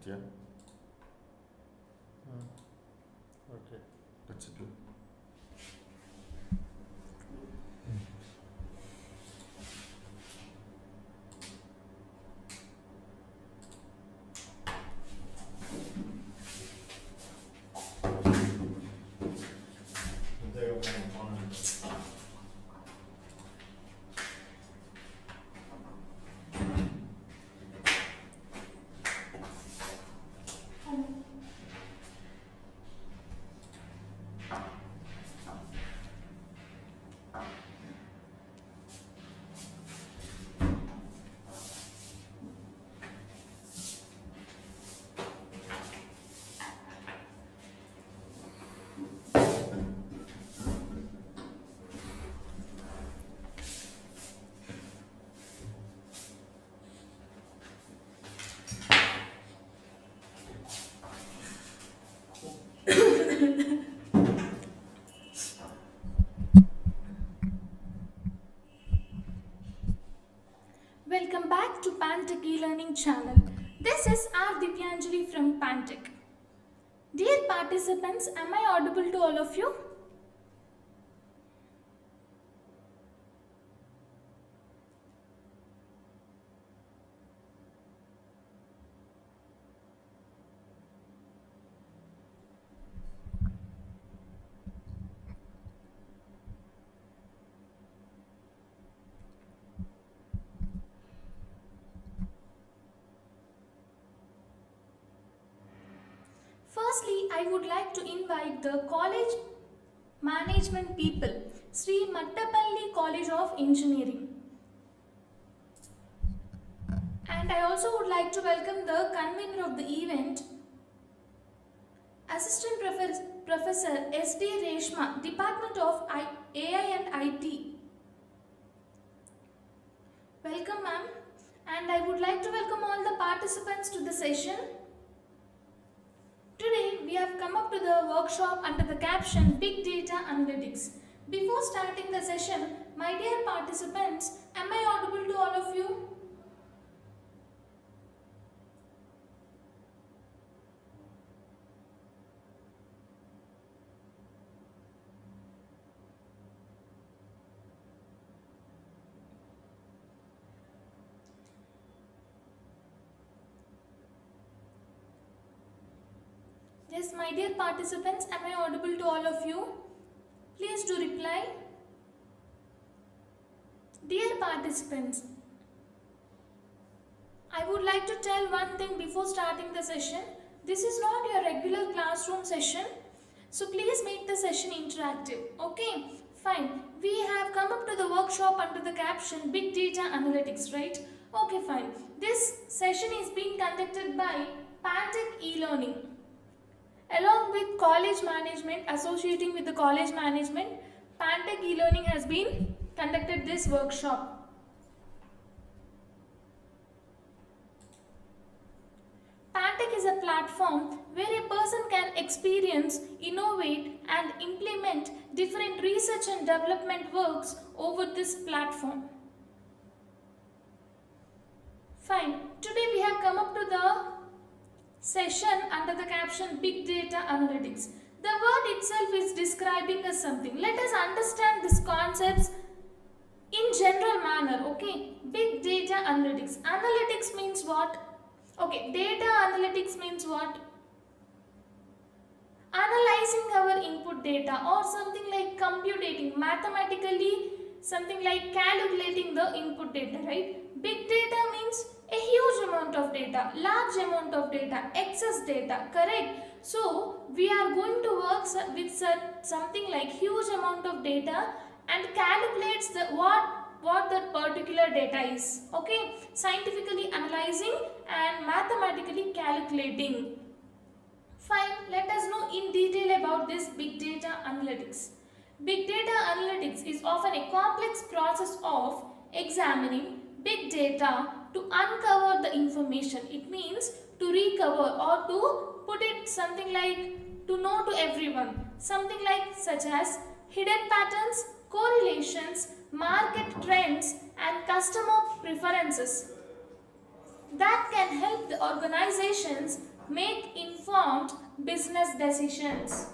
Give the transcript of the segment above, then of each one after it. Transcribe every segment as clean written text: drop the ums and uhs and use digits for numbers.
Yeah. Okay. That's it. Welcome back to Pantech e-learning channel. This is R. Divyanjali from Pantech. Dear participants, am I audible to all of you? Firstly, I would like to invite the college management people, Sri MITTAPALLI College of Engineering. And I also would like to welcome the convener of the event, Assistant Professor S.D. Reshma, Department of AI and IT. Welcome, ma'am. And I would like to welcome all the participants to the session. Today, we have come up to the workshop under the caption Big Data Analytics. Before starting the session, my dear participants, am I audible to all of you? Yes, my dear participants, am I audible to all of you? Please do reply. Dear participants, I would like to tell one thing before starting the session. This is not your regular classroom session, so please make the session interactive. Okay, fine. We have come up to the workshop under the caption Big Data Analytics, right? Okay, fine. This session is being conducted by Pantech e-learning. Along with college management, associating with the college management, Pantech e-learning has been conducted this workshop. Pantech is a platform where a person can experience, innovate and implement different research and development works over this platform. Fine. Today we have come up to the session under the caption Big Data Analytics. The word itself is describing us something. Let us understand these concepts in general manner. Okay, Big Data Analytics. Analytics means what? Okay, data analytics means what? Analyzing our input data, or something like computing, mathematically, something like calculating the input data, right? Big data means a huge amount of data, large amount of data, excess data, correct? So, we are going to work with something like huge amount of data and calculates what that particular data is, okay? Scientifically analyzing and mathematically calculating. Fine, let us know in detail about this big data analytics. Big data analytics is often a complex process of examining big data to uncover the information. It means to recover or to put it something like to know to everyone. Something like such as hidden patterns, correlations, market trends and customer preferences that can help the organizations make informed business decisions.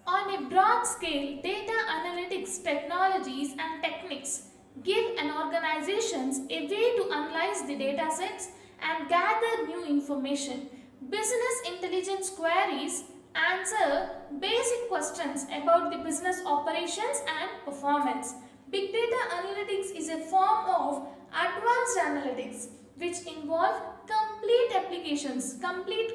On a broad scale, data analytics technologies and techniques give an organizations a way to analyze the data sets and gather new information. Business intelligence queries answer basic questions about the business operations and performance. Big data analytics is a form of advanced analytics which involve complete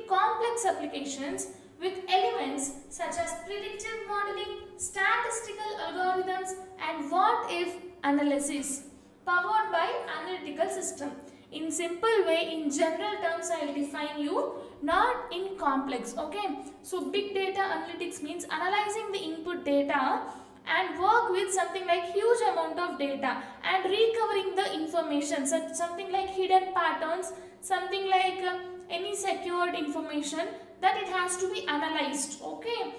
complex applications with elements such as predictive modeling, statistical algorithms and what-if analysis powered by analytical system. In simple way, in general terms, I will define you, not in complex. Okay, so big data analytics means analyzing the input data and work with something like huge amount of data and recovering the information, something like hidden patterns, something like any secured information that it has to be analyzed. Okay,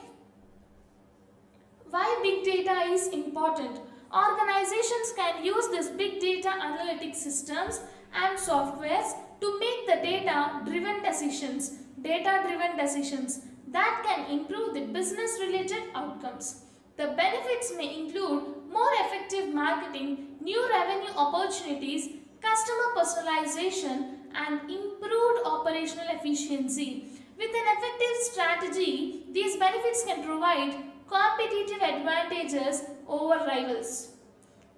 why big data is important? Organizations can use this big data analytics systems and softwares to make the data driven decisions that can improve the business related outcomes. The benefits may include more effective marketing, new revenue opportunities, customer personalization and improved operational efficiency. With an effective strategy, these benefits can provide competitive advantages over rivals.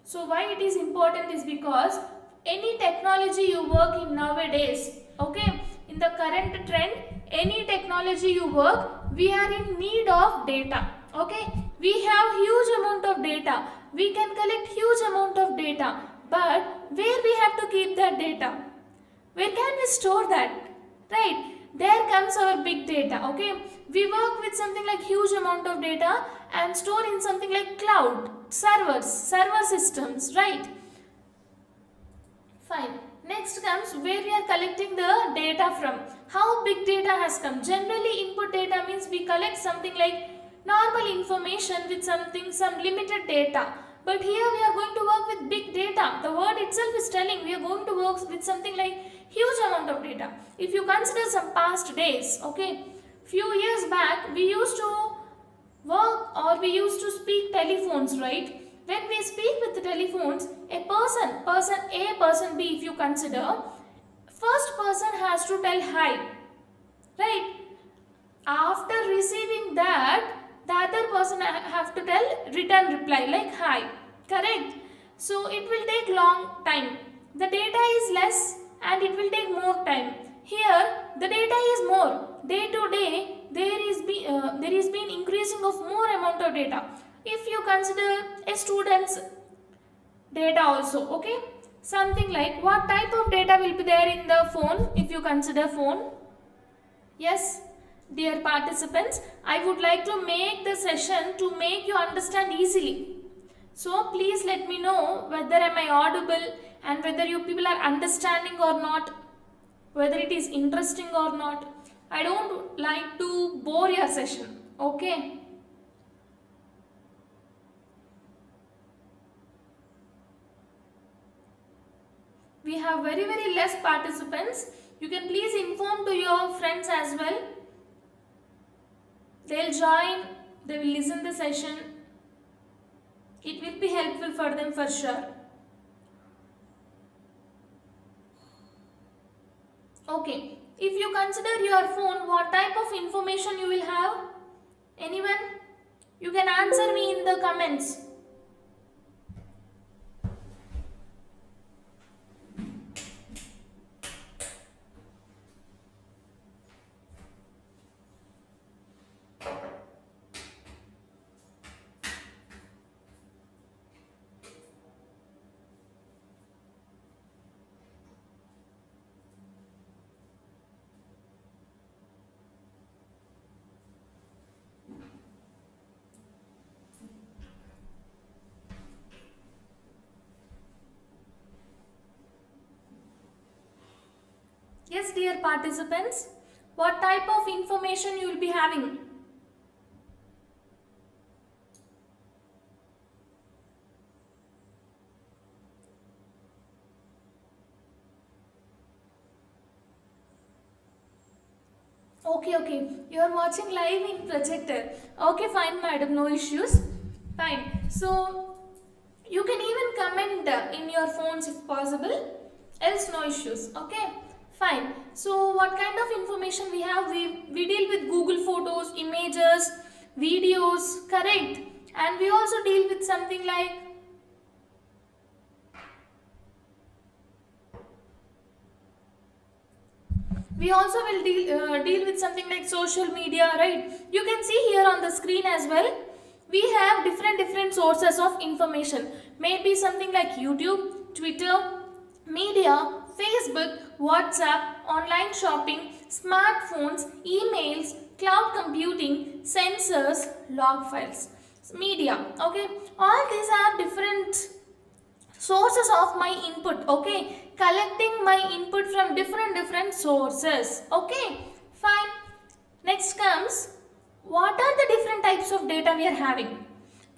So why it is important is because any technology you work in nowadays, okay, in the current trend, any technology you work, we are in need of data. Okay, we have huge amount of data, we can collect huge amount of data, but where we have to keep that data? Where can we store that? Right, there comes our big data. Okay, we work with something like huge amount of data and store in something like cloud, server systems, right? Fine. Next comes where we are collecting the data from. How big data has come? Generally, input data means we collect something like normal information with some limited data. But here we are going to work with big data. The word itself is telling we are going to work with something like huge amount of data. If you consider some past days, okay, few years back we used to work or we used to speak telephones, right? When we speak with the telephones, a person A, person B, if you consider, first person has to tell hi, right? After receiving that, the other person have to tell return reply like hi, correct? So it will take long time. The data is less and it will take more time. Here the data is more. Day to day there is been increasing of more amount of data. If you consider a student's data also, okay, something like what type of data will be there in the phone if you consider phone. Yes, dear participants, I would like to make the session to make you understand easily. So please let me know whether am I audible and whether you people are understanding or not, whether it is interesting or not. I don't like to bore your session, okay? We have very less participants. You can please inform to your friends as well. They'll join, they will listen the session. It will be helpful for them for sure. Okay, if you consider your phone, what type of information you will have? Anyone? You can answer me in the comments. Yes, dear participants, what type of information you will be having? Okay, okay. You are watching live in projector. Okay, fine, madam. No issues. Fine. So you can even comment in your phones if possible. Else no issues. Okay. Fine. So what kind of information we have? We deal with Google Photos, images, videos. Correct. And we also deal with something like we also will deal with something like social media, right? You can see here on the screen as well. We have different sources of information. Maybe something like YouTube, Twitter, media, Facebook, WhatsApp, online shopping, smartphones, emails, cloud computing, sensors, log files, media. Okay, all these are different sources of my input. Okay, collecting my input from different sources. Okay, fine. Next comes, what are the different types of data we are having?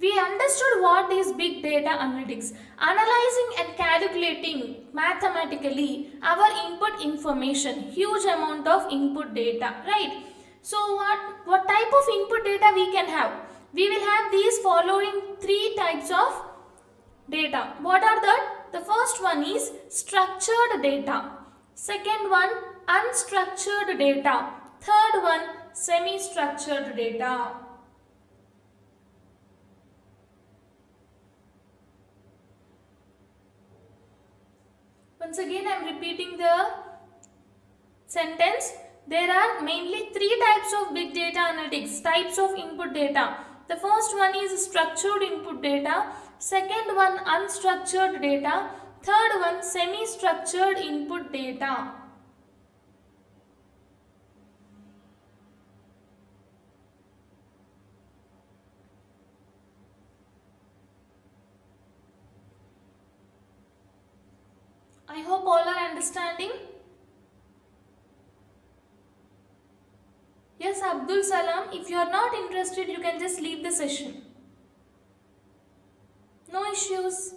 We understood what is big data analytics, analyzing and calculating mathematically our input information, huge amount of input data, right? So what type of input data we can have? We will have these following three types of data. What are that? The first one is structured data. Second one, unstructured data. Third one, semi-structured data. Once again, I am repeating the sentence. There are mainly three types of big data analytics, types of input data. The first one is structured input data. Second one, unstructured data. Third one, semi-structured input data. I hope all are understanding. Yes, Abdul Salam, if you are not interested, you can just leave the session. No issues.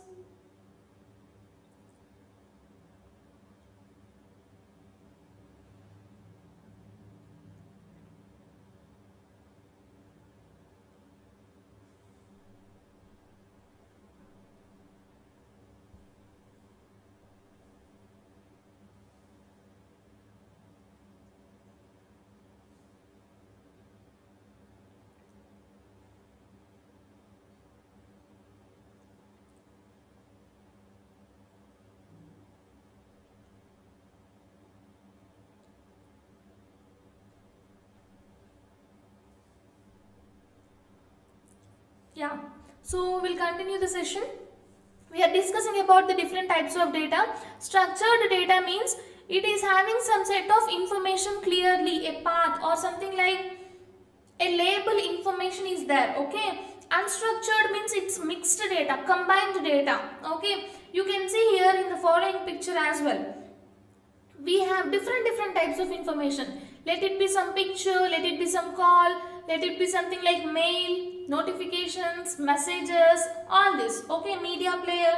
Yeah, so we'll continue the session. We are discussing about the different types of data. Structured data means it is having some set of information clearly, a path or something like a label information is there. Okay, unstructured means it's mixed data, combined data. Okay, you can see here in the following picture as well. We have different types of information. Let it be some picture, let it be some call, let it be something like mail, notifications, messages, all this. Okay, media player,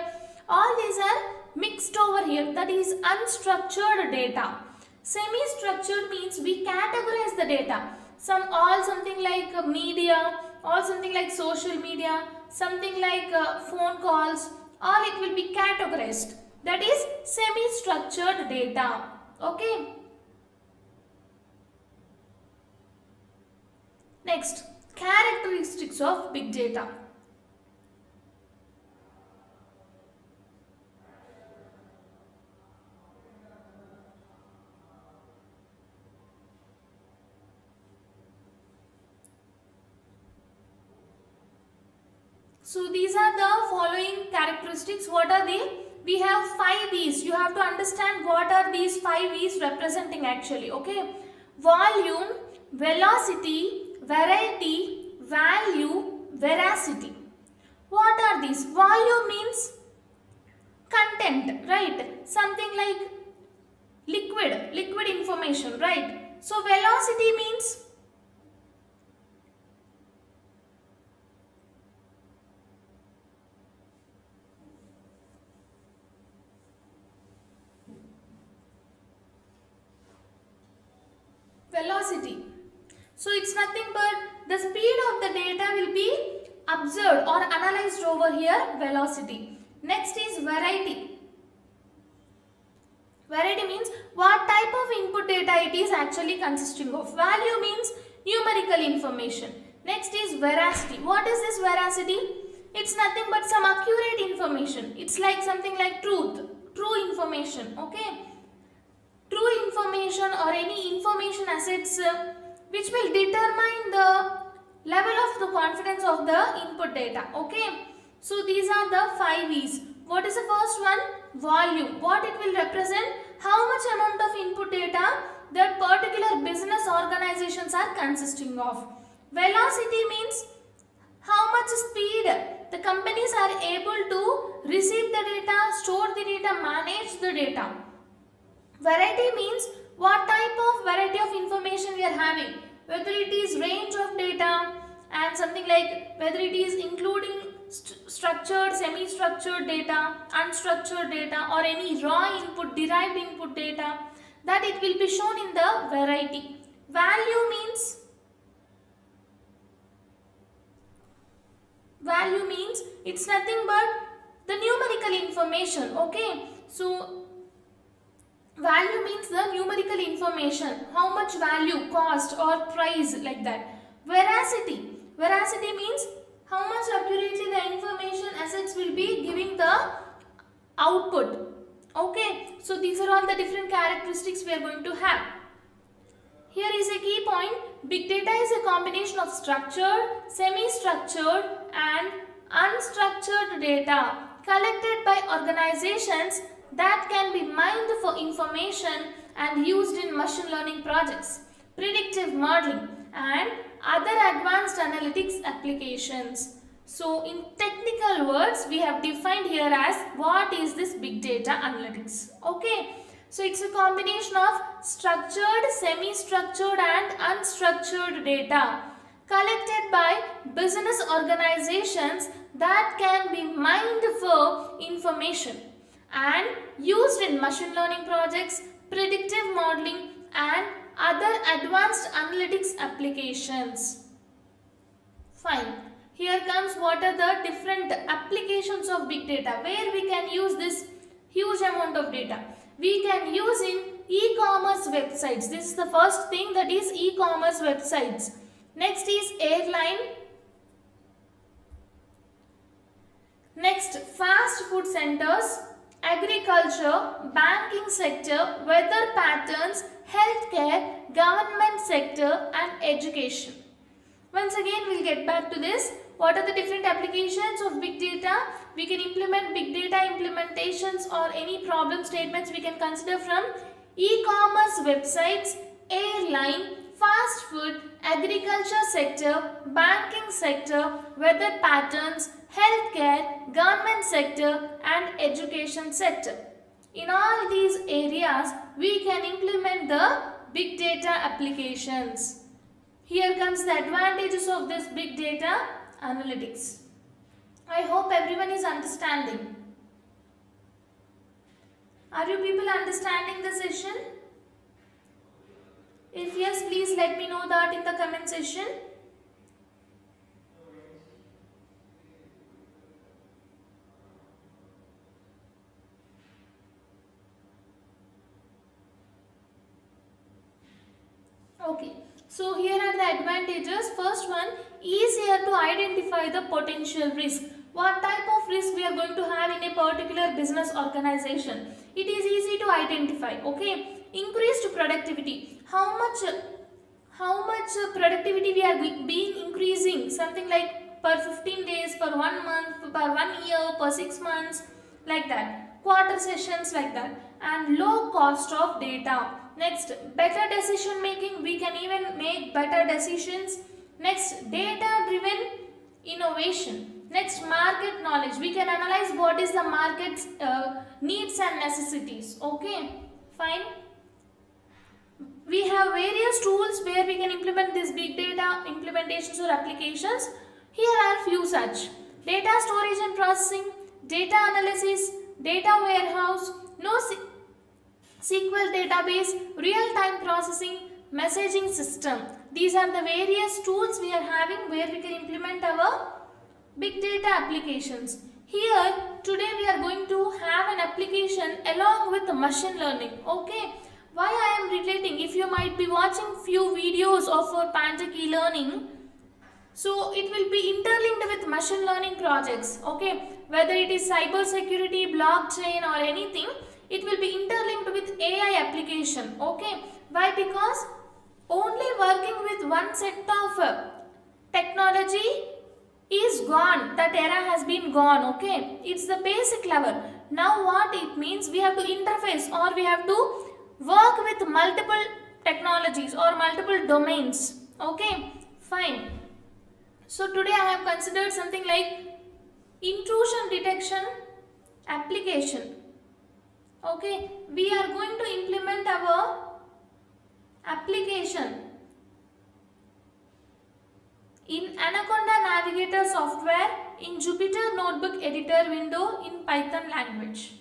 all these are mixed over here. That is unstructured data. Semi-structured means we categorize the data. Something like media, or something like social media, something like phone calls, all it will be categorized. That is semi-structured data. Okay. Next, characteristics of big data. So these are the following characteristics. What are they? We have 5 V's. You have to understand what are these 5 V's representing actually. Okay. Volume, velocity, variety, value, veracity. What are these? Volume means content, right? Something like liquid information, right? So velocity means velocity. nothing but the speed of the data will be observed or analyzed over here, velocity. Next is variety. Variety means what type of input data it is actually consisting of. Value means numerical information. Next is veracity. What is this veracity? It's nothing but some accurate information. It's like something like truth, true information, okay? True information or any information assets which will determine the level of the confidence of the input data, okay? So these are the 5 V's. What is the first one? Volume. What it will represent? How much amount of input data that particular business organizations are consisting of. Velocity means how much speed the companies are able to receive the data, store the data, manage the data. Variety means what type of variety of information we are having, whether it is range of data and something like whether it is including structured, semi-structured data, unstructured data or any raw input, derived input data, that it will be shown in the variety. Value means it's nothing but the numerical information, okay? So value means the numerical information, how much value, cost or price, like that. Veracity means how much accurately the information assets will be giving the output, okay? So these are all the different characteristics we are going to have. Here is a key point. Big data is a combination of structured, semi-structured and unstructured data collected by organizations that can be mined for information and used in machine learning projects, predictive modeling and other advanced analytics applications. So in technical words, we have defined here as what is this big data analytics, okay? So it's a combination of structured, semi-structured and unstructured data collected by business organizations that can be mined for information and used in machine learning projects, predictive modeling and other advanced analytics applications. Fine. Here comes what are the different applications of big data where we can use this huge amount of data. We can use in e-commerce websites. This is the first thing, that is e-commerce websites. Next is airline. Next, fast food centers, agriculture, banking sector, weather patterns, healthcare, government sector and education. Once again, we'll get back to this. What are the different applications of big data? We can implement big data implementations or any problem statements we can consider from e-commerce websites, airline, fast food, agriculture sector, banking sector, weather patterns, healthcare, government sector and education sector. In all these areas, we can implement the big data applications. Here comes the advantages of this big data analytics. I hope everyone is understanding. Are you people understanding the session? If yes, please let me know that in the comment section. Okay, so here are the advantages. First one, easier to identify the potential risk. What type of risk we are going to have in a particular business organization. It is easy to identify, okay. Increased productivity. How much productivity we are being increasing, something like per 15 days, per 1 month, per 1 year, per 6 months, like that. Quarter sessions, like that. And low cost of data. Next, better decision making. We can even make better decisions. Next, data driven innovation. Next, market knowledge. We can analyze what is the market's needs and necessities. Okay, fine. We have various tools where we can implement this big data implementations or applications. Here are few such. Data storage and processing, data analysis, data warehouse, SQL database, real-time processing, messaging system. These are the various tools we are having where we can implement our big data applications. Here today we are going to have an application along with machine learning. Okay, why I am relating, if you might be watching few videos of our Pantech e-learning, so it will be interlinked with machine learning projects. Okay, whether it is cyber security, blockchain or anything, it will be interlinked with AI application. Okay, why? Because only working with one set of technology is gone, that era has been gone. Okay, it's the basic level. Now what it means, we have to interface or we have to work with multiple technologies or multiple domains. Okay, fine. So today I have considered something like intrusion detection application. Okay, we are going to implement our application in Anaconda Navigator software in Jupyter Notebook editor window in Python language.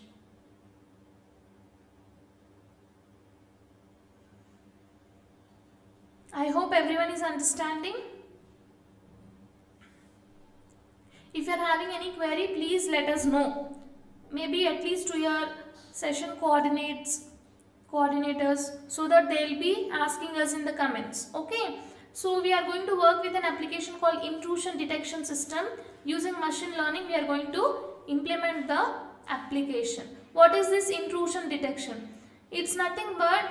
I hope everyone is understanding. If you are having any query, please let us know. Maybe at least to your session coordinators, so that they will be asking us in the comments. Okay. So we are going to work with an application called intrusion detection system. Using machine learning, we are going to implement the application. What is this intrusion detection? It's nothing but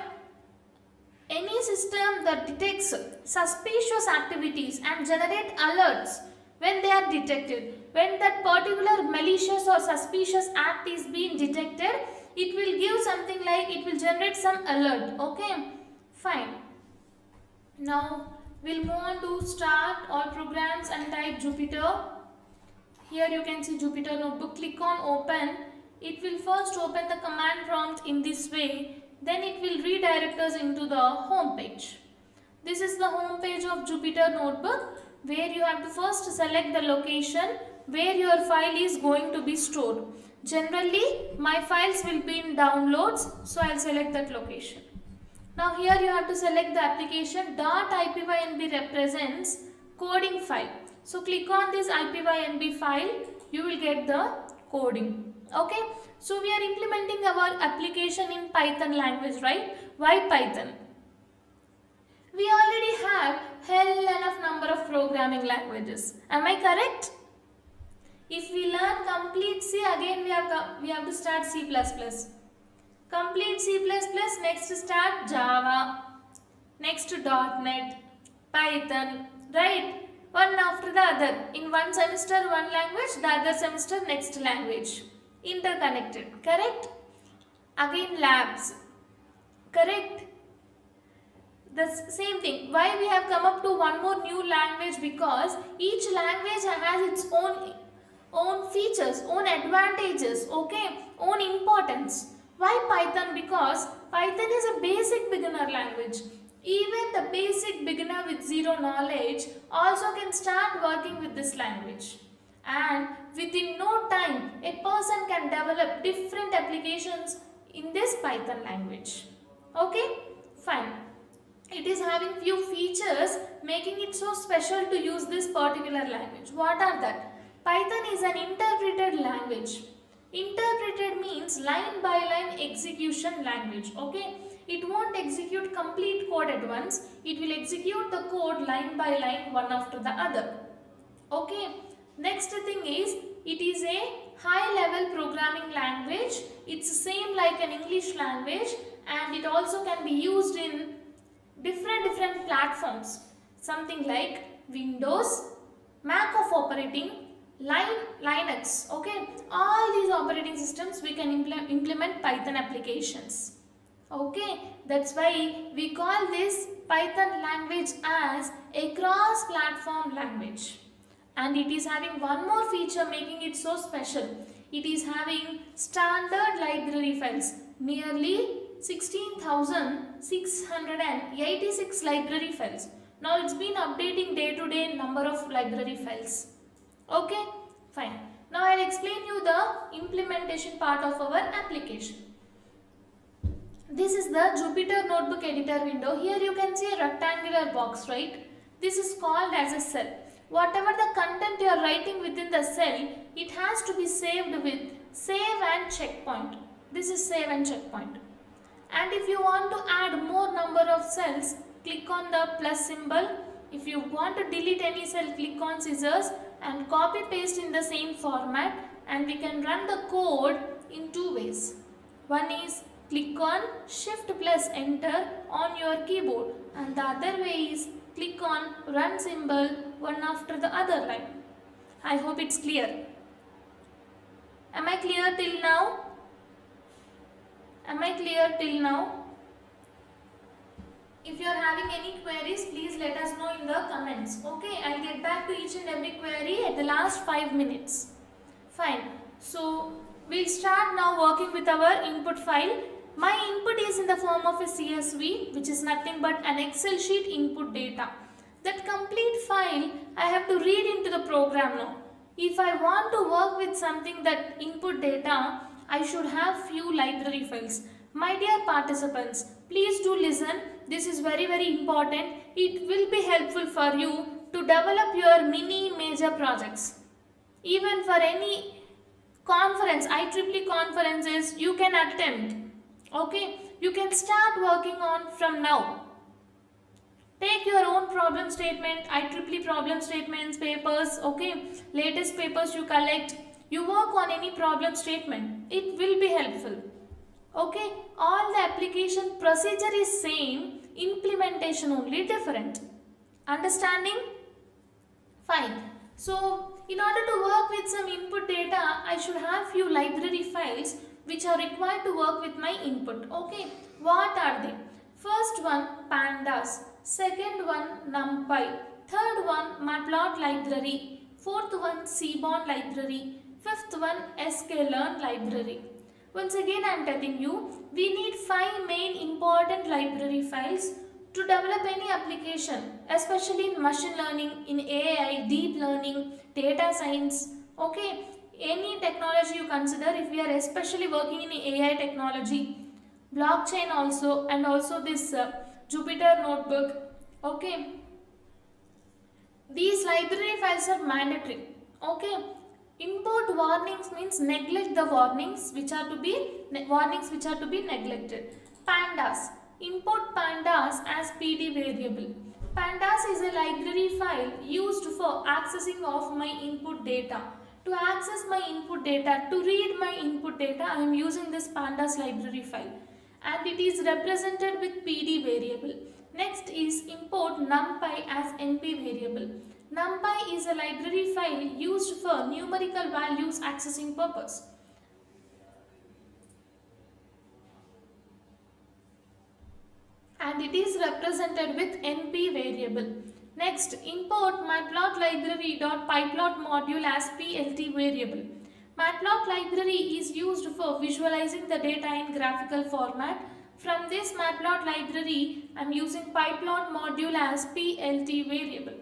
any system that detects suspicious activities and generate alerts when they are detected. When that particular malicious or suspicious act is being detected, it will give something like, it will generate some alert. Okay, fine. Now we'll move on to start all programs and type Jupyter. Here you can see Jupyter Notebook. Click on open. It will first open the command prompt in this way. Then it will redirect us into the home page. This is the home page of Jupyter Notebook, where you have to first select the location where your file is going to be stored. Generally, my files will be in downloads, so I'll select that location. Now here you have to select the application. .ipynb represents coding file. So click on this ipynb file, you will get the coding. Okay, so we are implementing our application in Python language, right? Why Python? We already have hell enough number of programming languages. Am I correct? If we learn complete C, again we have to start C++. Complete C++, next start Java, next .NET, Python, right? One after the other. In one semester one language, the other semester next language. Interconnected, correct? Again labs, correct? The same thing. Why we have come up to one more new language? Because each language has its own features, own advantages, okay, own importance. Why Python? Because Python is a basic beginner language. Even the basic beginner with zero knowledge also can start working with this language. And within no time, a person can develop different applications in this Python language. Okay, fine. It is having few features making it so special to use this particular language. What are that? Python is an interpreted language. Interpreted means line by line execution language. Okay, it won't execute complete code at once. It will execute the code line by line, one after the other. Okay, next thing is, it is a high level programming language. It's same like an English language, and it also can be used in different platforms. Something like Windows, Mac of operating, Linux. Okay, all these operating systems we can implement Python applications. Okay, that's why we call this Python language as a cross-platform language. And it is having one more feature making it so special. It is having standard library files, nearly 16,686 library files. Now it's been updating day to day number of library files. Okay, fine. Now I'll explain you the implementation part of our application. This is the Jupyter Notebook Editor window. Here you can see a rectangular box, right? This is called as a cell. Whatever the content you are writing within the cell, it has to be saved with save and checkpoint. This is save and checkpoint. And if you want to add more number of cells, click on the plus symbol. If you want to delete any cell, click on scissors and copy paste in the same format, and we can run the code in two ways. One is click on shift plus enter on your keyboard, and the other way is click on run symbol one after the other line. I hope it's clear. Am I clear till now? Am I clear till now? If you are having any queries, please let us know in the comments. Okay, I'll get back to each and every query at the last 5 minutes. Fine. So, we'll start now working with our input file. My input is in the form of a CSV, which is nothing but an Excel sheet input data. That complete file I have to read into the program now. If I want to work with something that input data, I should have few library files. My dear participants, please do listen. This is very important. It will be helpful for you to develop your mini major projects. Even for any conference, IEEE conferences, you can attempt. Okay, you can start working on from now. Take your own problem statement, IEEE problem statements, papers, okay, latest papers you collect. You work on any problem statement. It will be helpful. Okay, all the application procedure is same, implementation only different. Understanding? Fine. So, in order to work with some input data, I should have few library files which are required to work with my input. Okay, what are they? First one, pandas. Second one, numpy. Third one, matplotlib library. Fourth one, seaborn library. Fifth one, sklearn library. Once again I am telling you, we need 5 main important library files to develop any application, especially in machine learning, in AI, deep learning, data science, okay, any technology you consider. If we are especially working in AI technology, blockchain also, and also this Jupyter notebook, okay, these library files are mandatory, okay. Import warnings means neglect the warnings which are to be neglected. Pandas. Import pandas as PD variable. Pandas is a library file used for accessing of my input data. To access my input data, to read my input data, I am using this pandas library file, and it is represented with PD variable. Next is import numpy as NP variable. NumPy is a library file used for numerical values accessing purpose. And it is represented with NP variable. Next, import matplotlib.pyplot module as PLT variable. Matplotlib library is used for visualizing the data in graphical format. From this matplotlib library, I am using pyplot module as PLT variable.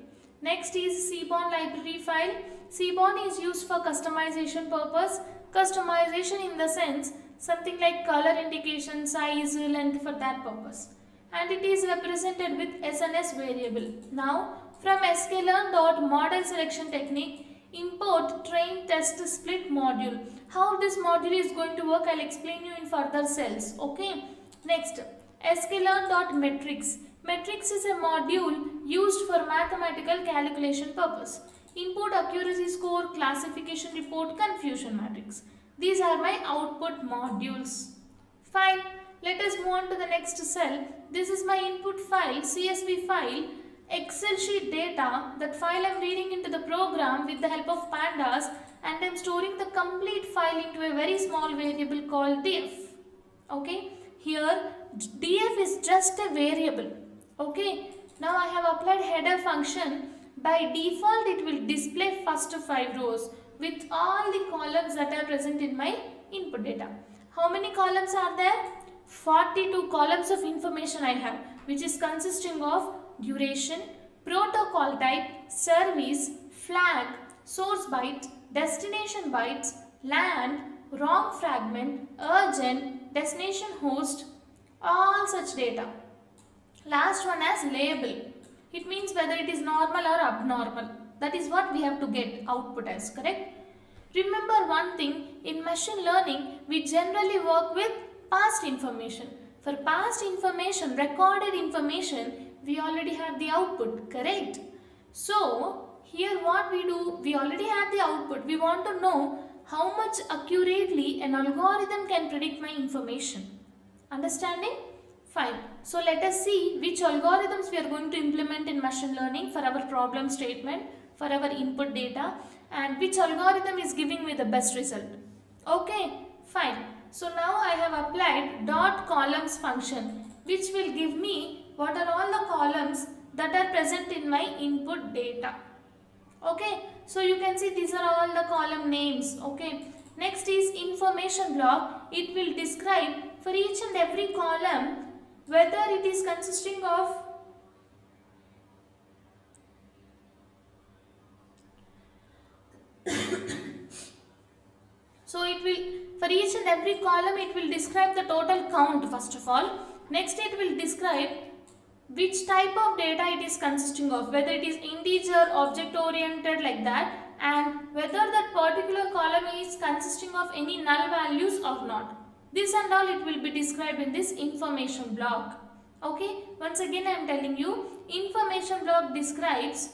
Next is seaborn library file. Seaborn is used for customization purpose. Customization in the sense something like color indication, size, length, for that purpose. And it is represented with SNS variable. Now from sklearn.model selection technique, import train test split module. How this module is going to work, I'll explain you in further cells. Okay. Next, sklearn.metrics. Metrics is a module used for mathematical calculation purpose. Input accuracy score, classification report, confusion matrix. These are my output modules. Fine. Let us move on to the next cell. This is my input file, CSV file, Excel sheet data. That file I am reading into the program with the help of pandas, and I am storing the complete file into a very small variable called df. Okay. Here df is just a variable. Okay, now I have applied header function. By default, it will display first 5 rows with all the columns that are present in my input data. How many columns are there? 42 columns of information I have, which is consisting of duration, protocol type, service, flag, source byte, destination bytes, land, wrong fragment, urgent, destination host, all such data. Last one as label. It means whether it is normal or abnormal. That is what we have to get output as, correct? Remember one thing, in machine learning, we generally work with past information. For past information, recorded information, we already have the output, correct? So, here what we do, we already have the output. We want to know how much accurately an algorithm can predict my information. Understanding? Fine. So, let us see which algorithms we are going to implement in machine learning for our problem statement, for our input data, and which algorithm is giving me the best result. Okay, fine. So now I have applied dot columns function, which will give me what are all the columns that are present in my input data. Okay, so you can see these are all the column names. Okay, next is information block. It will describe for each and every column whether it is consisting of so it will, for each and every column, it will describe the total count first of all. Next it will describe which type of data it is consisting of, whether it is integer, object oriented like that, and whether that particular column is consisting of any null values or not. This and all it will be described in this information block. Okay, once again I am telling you, information block describes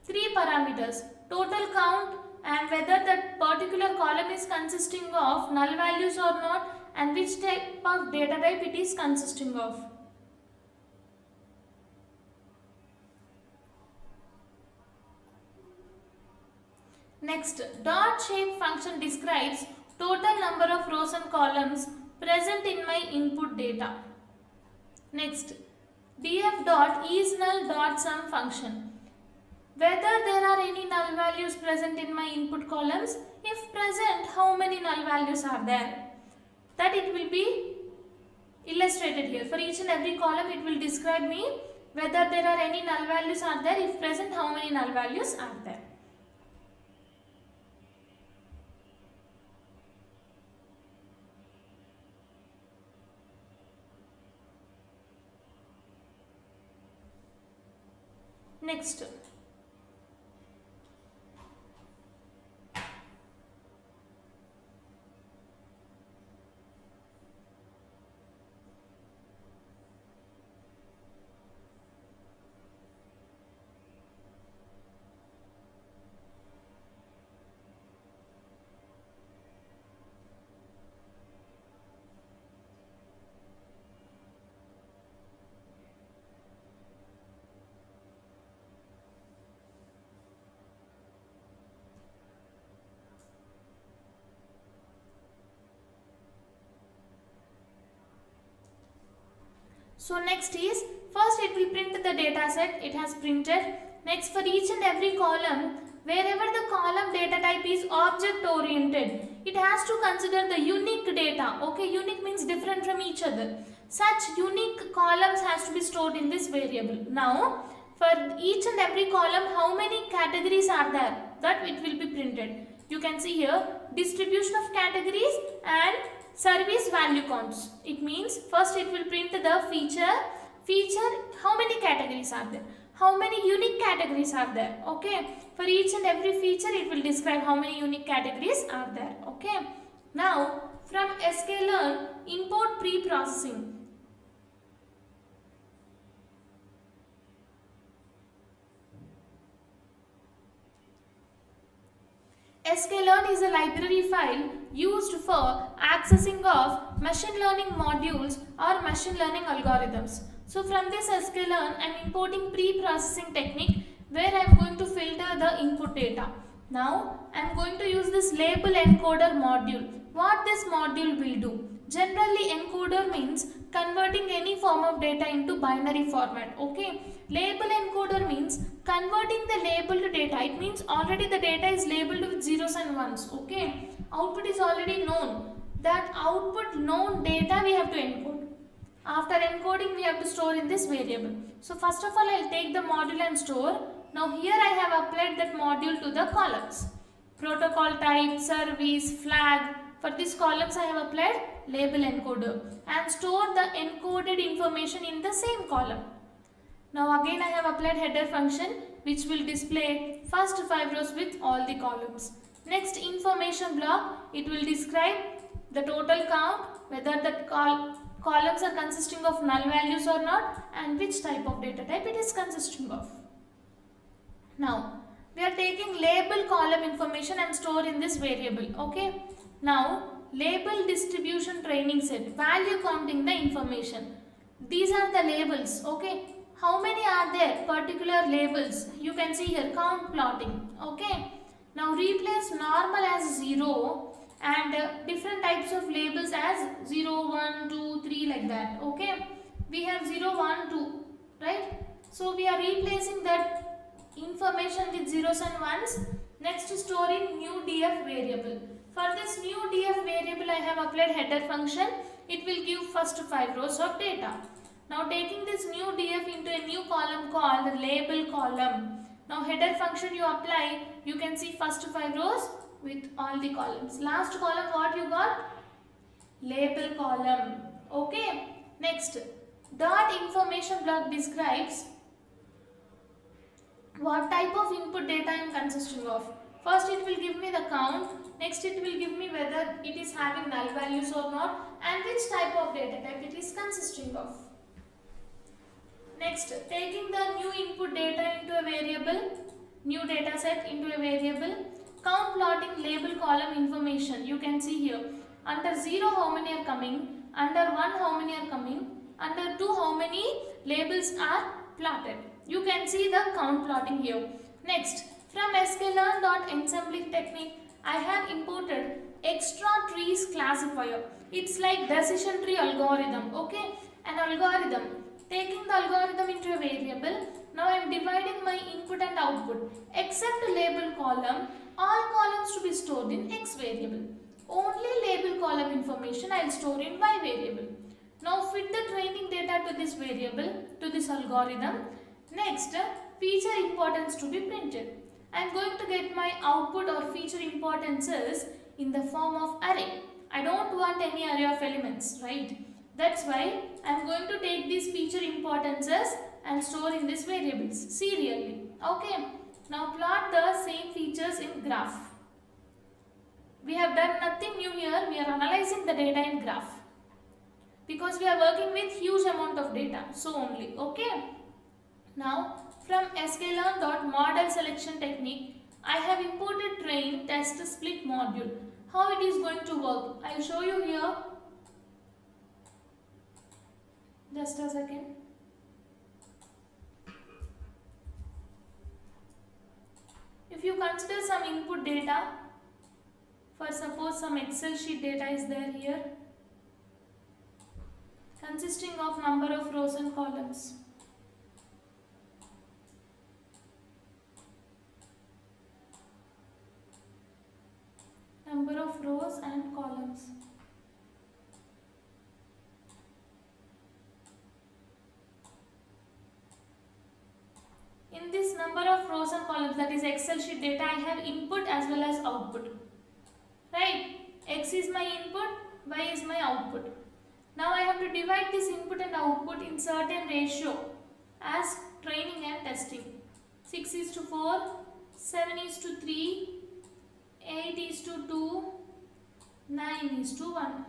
three parameters: total count, and whether that particular column is consisting of null values or not, and which type of data type it is consisting of. Next, dot shape function describes total number of rows and columns present in my input data. Next, df dot is null dot sum function. Whether there are any null values present in my input columns, if present, how many null values are there? That it will be illustrated here. For each and every column, it will describe me whether there are any null values are there. If present, how many null values are there? Next. So next is, first it will print the data set, it has printed. Next, for each and every column, wherever the column data type is object oriented, it has to consider the unique data. Okay, unique means different from each other. Such unique columns has to be stored in this variable. Now, for each and every column, how many categories are there? That it will be printed. You can see here, distribution of categories and service value counts. It means first it will print the feature, how many categories are there, how many unique categories are there. Okay, for each and every feature it will describe how many unique categories are there. Okay, now from sklearn, import pre-processing. sklearn is a library file used for accessing of machine learning modules or machine learning algorithms. So from this sklearn, I am importing pre-processing technique where I am going to filter the input data. Now I am going to use this label encoder module. What this module will do? Generally encoder means converting any form of data into binary format. Okay, label encoder means converting the labeled data. It means already the data is labeled with zeros and ones. Okay, output is already known. That output known data we have to encode. After encoding we have to store in this variable. So first of all I will take the module and store. Now here I have applied that module to the columns. Protocol type, service, flag, For these columns I have applied label encoder and store the encoded information in the same column. Now again I have applied header function which will display first 5 rows with all the columns. Next information block, it will describe the total count, whether the columns are consisting of null values or not, and which type of data type it is consisting of. Now we are taking label column information and store in this variable. Okay. Now label distribution training set, value counting the information. These are the labels. Okay. How many are there? Particular labels. You can see here count plotting. Okay. Now replace normal as 0 and different types of labels as 0, 1, 2, 3 like that. Okay. We have 0, 1, 2. Right. So we are replacing that information with zeros and ones. Next store in new df variable. For this new df variable I have applied header function. It will give first 5 rows of data. Now taking this new df into a new column called label column. Now header function you apply, you can see first 5 rows with all the columns. Last column what you got? Label column. Okay. Next dot information block describes what type of input data I am consisting of. First it will give me the count, next it will give me whether it is having null values or not and which type of data type it is consisting of. Next, taking the new input data into a variable, new data set into a variable, count plotting label column information. You can see here, under 0 how many are coming, under 1 how many are coming, under 2 how many labels are plotted. You can see the count plotting here. Next, from sklearn.ensembling technique, I have imported extra trees classifier. It's like decision tree algorithm. Okay, an algorithm. Taking the algorithm into a variable, now I am dividing my input and output. Except label column, all columns to be stored in x variable. Only label column information I will store in y variable. Now fit the training data to this variable, to this algorithm. Next, feature importance to be printed. I am going to get my output or feature importances in the form of array. I don't want any array of elements, right? That's why I am going to take these feature importances and store in these variables serially. Okay. Now plot the same features in graph. We have done nothing new here. We are analyzing the data in graph because we are working with huge amount of data. So only. Okay. Now from sklearn.model selection technique, I have imported train test split module. How it is going to work? I will show you here. Just a second. If you consider some input data, for suppose some Excel sheet data is there here, consisting of number of rows and columns. Number of rows and columns. In this number of rows and columns, that is Excel sheet data, I have input as well as output. Right? X is my input, Y is my output. Now I have to divide this input and output in certain ratio as training and testing. 6:4, 7:3, 8:2, 9:1.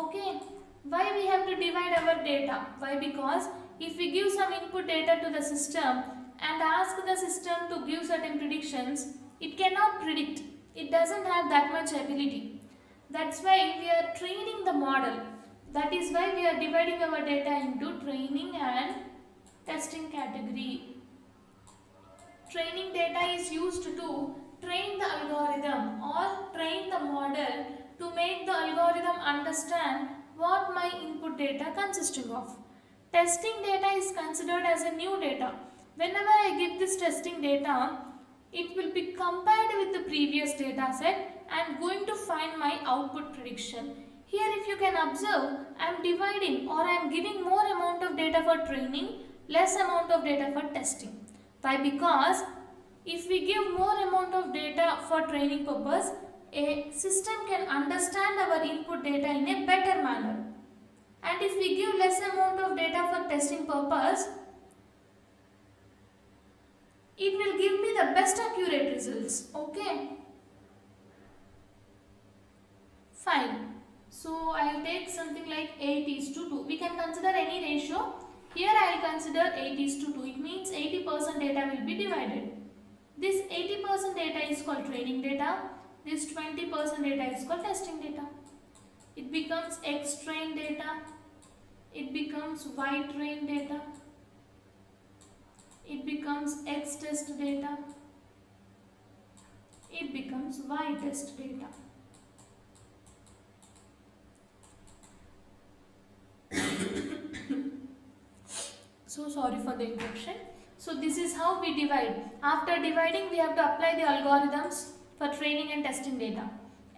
Okay. Why we have to divide our data? Why? Because if we give some input data to the system and ask the system to give certain predictions, it cannot predict. It doesn't have that much ability. That's why we are training the model. That is why we are dividing our data into training and testing category. Training data is used to train the algorithm or train the model to make the algorithm understand what my input data consisting of. Testing data is considered as a new data. Whenever I give this testing data, it will be compared with the previous data set and going to find my output prediction. Here if you can observe, I am dividing or I am giving more amount of data for training, less amount of data for testing. Why? Because if we give more amount of data for training purpose, a system can understand our input data in a better manner. And if we give less amount of data for testing purpose, it will give me the best accurate results. Okay. Fine. So I will take something like 8:2. We can consider any ratio. Here I will consider 8:2. It means 80% data will be divided. This 80% data is called training data. This 20% data is called testing data. It becomes X train data. It becomes Y train data. It becomes X test data. It becomes Y test data. So sorry for the interruption. So this is how we divide. After dividing, we have to apply the algorithms for training and testing data.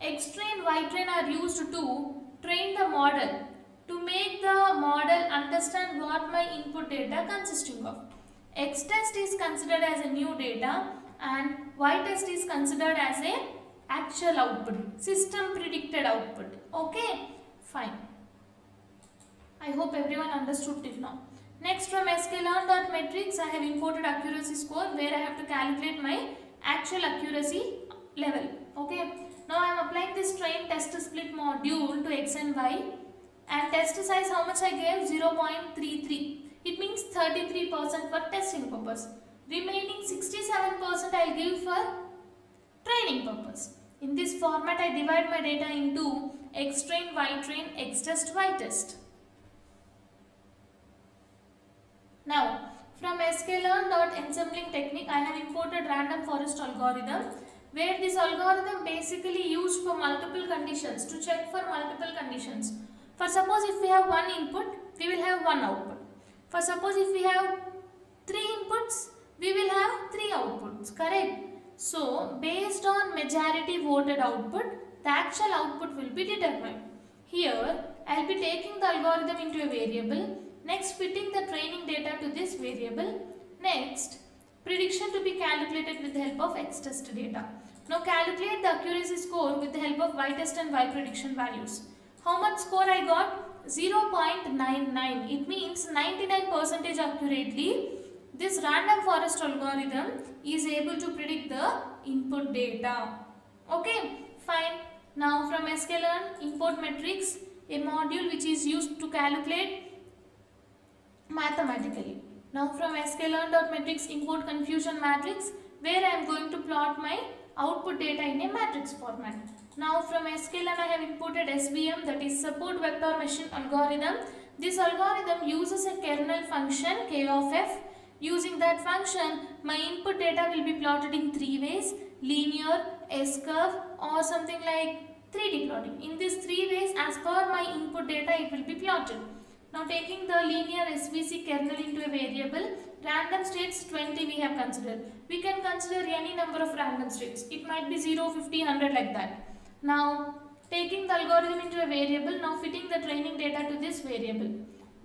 X train, Y train are used to train the model, to make the model understand what my input data consisting of. X test is considered as a new data and Y test is considered as a actual output, system predicted output. Okay, fine. I hope everyone understood till now. Next, from sklearn.metrics, I have imported accuracy score where I have to calculate my actual accuracy level. Okay. Now I am applying this train test split module to X and Y, and test size how much I gave? 0.33. It means 33% for testing purpose. Remaining 67% I will give for training purpose. In this format I divide my data into X train, Y train, X test, Y test. Now, from sklearn.ensembling technique, I have imported random forest algorithm, where this algorithm basically used for multiple conditions, to check for multiple conditions. For suppose if we have one input, we will have one output. For suppose if we have 3 inputs, we will have 3 outputs, correct? So, based on majority voted output, the actual output will be determined. Here, I will be taking the algorithm into a variable. Next, fitting the training data to this variable. Next, prediction to be calculated with the help of X test data. Now calculate the accuracy score with the help of Y test and Y prediction values. How much score I got? 0.99. It means 99% accurately this random forest algorithm is able to predict the input data. Okay, fine. Now from sklearn, import metrics, a module which is used to calculate mathematically. Now from sklearn.metrics, import confusion matrix, where I am going to plot my output data in a matrix format. Now from sklearn I have imported SVM, that is support vector machine algorithm. This algorithm uses a kernel function k of f. Using that function, my input data will be plotted in 3 ways: linear, S-curve, or something like 3D plotting. In these 3 ways, as per my input data, it will be plotted. Now taking the linear SVC kernel into a variable, random states 20 we have considered. We can consider any number of random states. It might be 0, 50, 100 like that. Now taking the algorithm into a variable, now fitting the training data to this variable.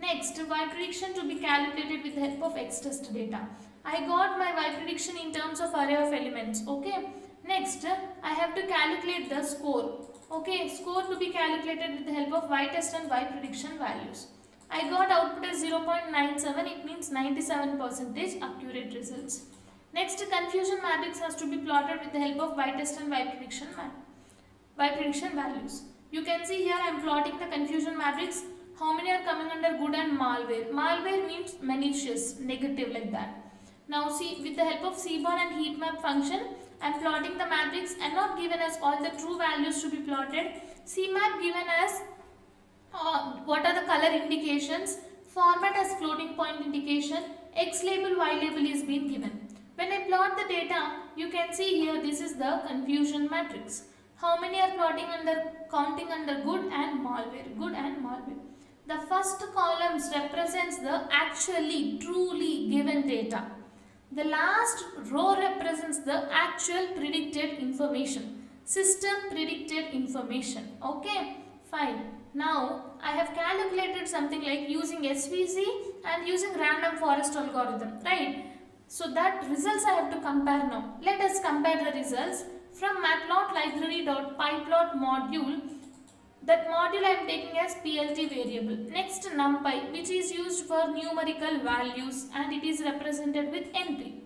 Next, Y prediction to be calculated with the help of X test data. I got my Y prediction in terms of array of elements. Okay. Next, I have to calculate the score. Okay, score to be calculated with the help of Y test and Y prediction values. I got output as 0.97, it means 97% accurate results. Next, confusion matrix has to be plotted with the help of Y test and Y prediction values. You can see here I am plotting the confusion matrix. How many are coming under good and malware? Malware means malicious, negative like that. Now see, with the help of Seaborn and heat map function, I am plotting the matrix and not given as all the true values to be plotted. CMap given as what are the color indications, format as floating point indication, X label, Y label is being given. When I plot the data, you can see here this is the confusion matrix. How many are counting under good and malware? The first columns represents the actually truly given data. The last row represents the actual predicted information, system predicted information. Okay, fine. Now I have calculated something like using SVC and using random forest algorithm, right? So that results I have to compare now. Let us compare the results. from matplotlib.pyplot module. That module I am taking as PLT variable. Next numpy, which is used for numerical values and it is represented with NP.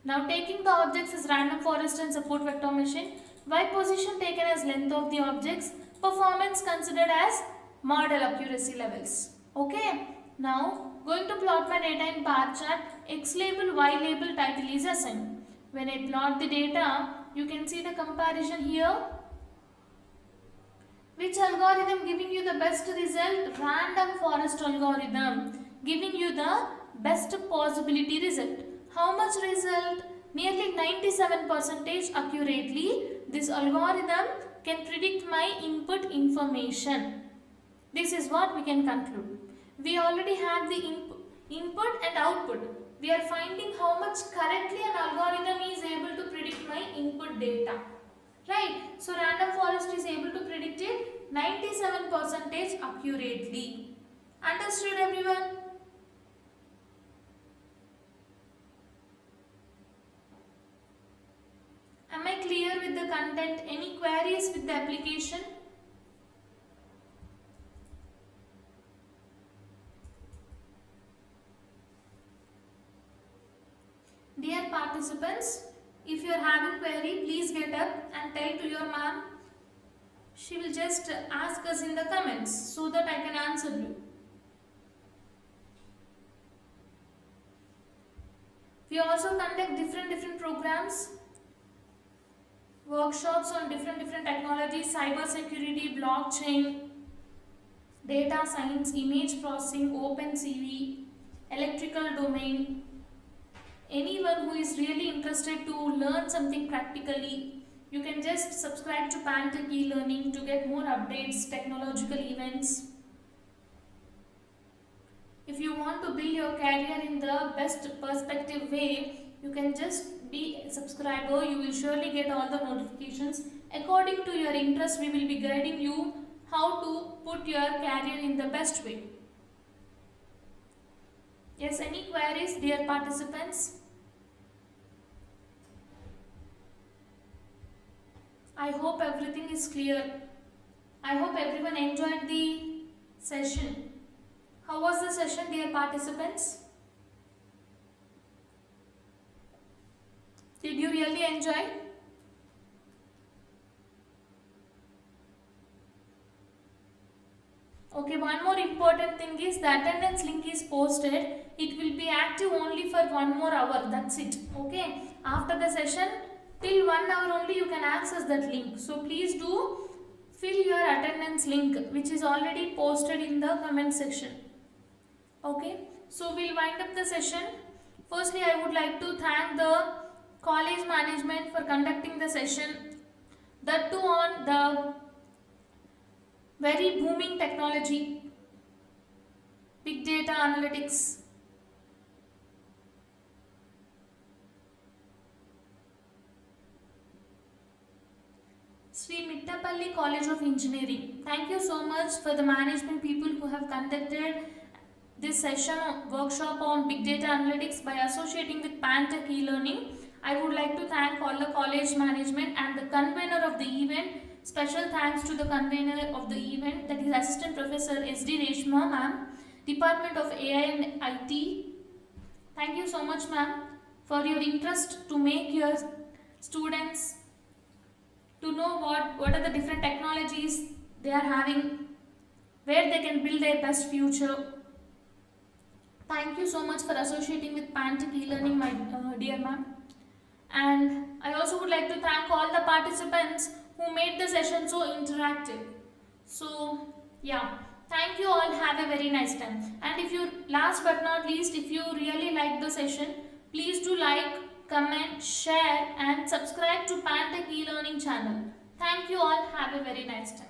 Now taking the objects as random forest and support vector machine. Y position taken as length of the objects. Performance considered as model accuracy levels. Okay. Now going to plot my data in bar chart. X label, Y label, title is assigned. When I plot the data, you can see the comparison here. Which algorithm giving you the best result? Random forest algorithm giving you the best possibility result. How much result? Nearly 97% accurately. This algorithm can predict my input information. This is what we can conclude. We already have the input and output. We are finding how much correctly an algorithm is able to predict my input data. Right? So random forest is able to predict it 97% accurately. Understood everyone? Am I clear with the content? Any queries with the application? Dear participants, if you are having query, please get up and tell to your ma'am. She will just ask us in the comments so that I can answer you. We also conduct different programs, workshops on different technologies, cyber security, blockchain, data science, image processing, OpenCV, electrical domain. Anyone who is really interested to learn something practically, you can just subscribe to Pantech e-learning to get more updates, technological events. If you want to build your career in the best perspective way, you can just be a subscriber. You will surely get all the notifications. According to your interest, we will be guiding you how to put your career in the best way. Yes, any queries, dear participants? I hope everything is clear. I hope everyone enjoyed the session. How was the session, dear participants? Did you really enjoy? Okay, one more important thing is the attendance link is posted. It will be active only for 1 more hour. That's it. Okay. After the session, till 1 hour only you can access that link. So please do fill your attendance link which is already posted in the comment section. Okay. So we'll wind up the session. Firstly, I would like to thank the college management for conducting the session. That too on the very booming technology, big data analytics. Sri MITTAPALLI College of Engineering. Thank you so much for the management people who have conducted this session workshop on big data analytics by associating with Pantech e-learning. I would like to thank all the college management and the convener of the event. Special thanks to the convener of the event, that is Assistant Professor S.D. Reshma ma'am, Department of AI and IT. Thank you so much ma'am for your interest to make your students to know what are the different technologies they are having, where they can build their best future. Thank you so much for associating with Pantech e-learning, my dear ma'am. And I also would like to thank all the participants who made the session so interactive. So yeah, thank you all. Have a very nice time. And if you, last but not least, if you really like the session, please do like, comment, share and subscribe to Pantech e-learning channel. Thank you all. Have a very nice time.